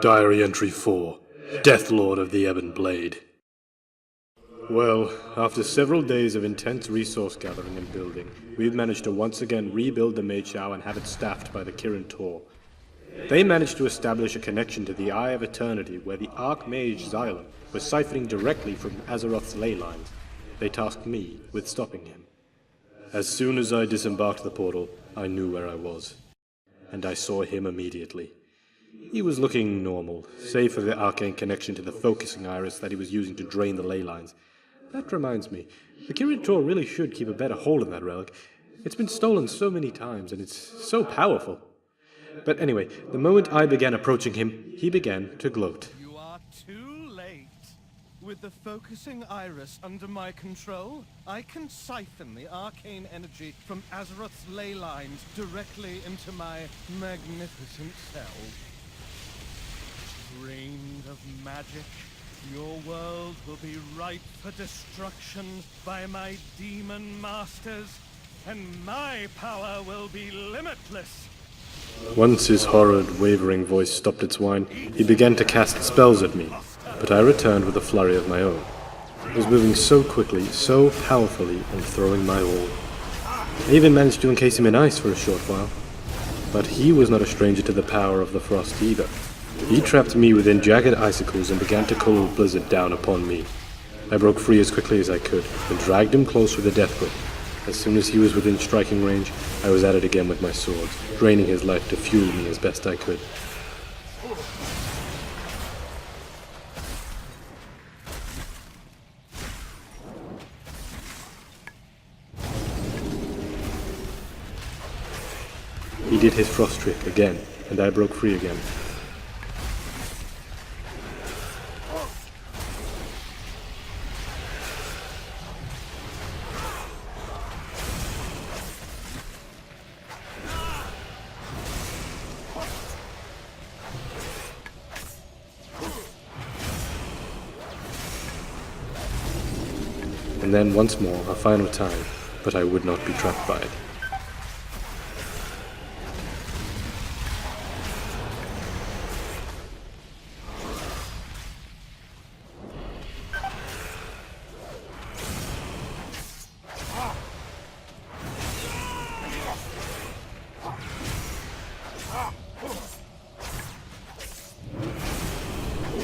Diary Entry 4. Deathlord of the Ebon Blade. Well, after several days of intense resource gathering and building, we've managed to once again rebuild the Mage Tower and have it staffed by the Kirin Tor. They managed to establish a connection to the Eye of Eternity where the Archmage Xylem was siphoning directly from Azeroth's ley lines. They tasked me with stopping him. As soon as I disembarked the portal, I knew where I was. And I saw him immediately. He was looking normal, save for the arcane connection to the focusing iris that he was using to drain the ley lines. That reminds me, the Kirin Tor really should keep a better hold on that relic. It's been stolen so many times, and it's so powerful. But anyway, the moment I began approaching him, he began to gloat. You are too late. With the focusing iris under my control, I can siphon the arcane energy from Azeroth's ley lines directly into my magnificent self. Drained of magic, your world will be ripe for destruction by my demon masters, and my power will be limitless. Once his horrid, wavering voice stopped its whine, he began to cast spells at me, but I returned with a flurry of my own. I was moving so quickly, so powerfully, and throwing my all. I even managed to encase him in ice for a short while. But he was not a stranger to the power of the frost either. He trapped me within jagged icicles and began to call a blizzard down upon me. I broke free as quickly as I could, and dragged him close with a death whip. As soon as he was within striking range, I was at it again with my swords, draining his life to fuel me as best I could. He did his frost trick again, and I broke free again. And then once more, a final time, but I would not be trapped by it.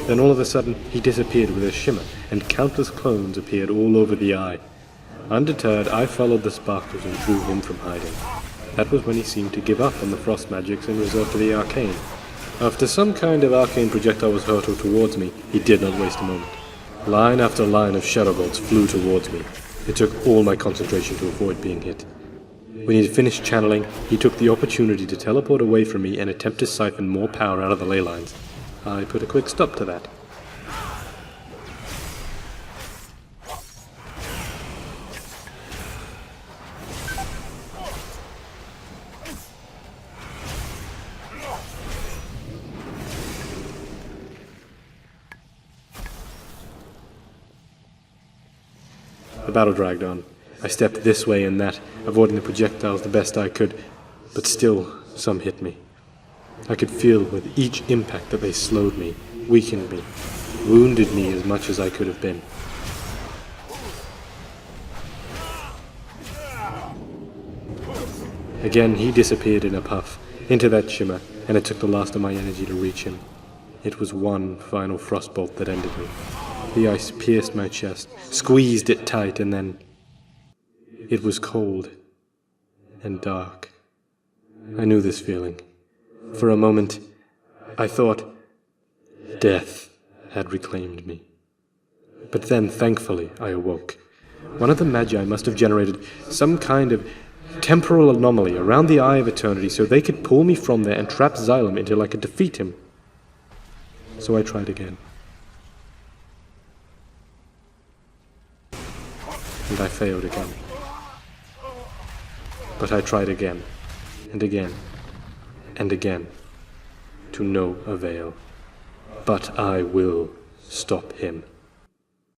Then all of a sudden, he disappeared with a shimmer, and countless clones appeared all over the eye. Undeterred, I followed the sparkles and drew him from hiding. That was when he seemed to give up on the frost magics and resort to the arcane. After some kind of arcane projectile was hurled towards me, he did not waste a moment. Line after line of shadow bolts flew towards me. It took all my concentration to avoid being hit. When he had finished channeling, he took the opportunity to teleport away from me and attempt to siphon more power out of the ley lines. I put a quick stop to that. The battle dragged on. I stepped this way and that, avoiding the projectiles the best I could, but still some hit me. I could feel with each impact that they slowed me, weakened me, wounded me as much as I could have been. Again he disappeared in a puff, into that shimmer, and it took the last of my energy to reach him. It was one final frostbolt that ended me. The ice pierced my chest, squeezed it tight, and then... it was cold and dark. I knew this feeling. For a moment, I thought death had reclaimed me. But then, thankfully, I awoke. One of the Magi must have generated some kind of temporal anomaly around the Eye of Eternity so they could pull me from there and trap Xylem until I could defeat him. So I tried again. And I failed again. But I tried again, and again, and again, to no avail. But I will stop him.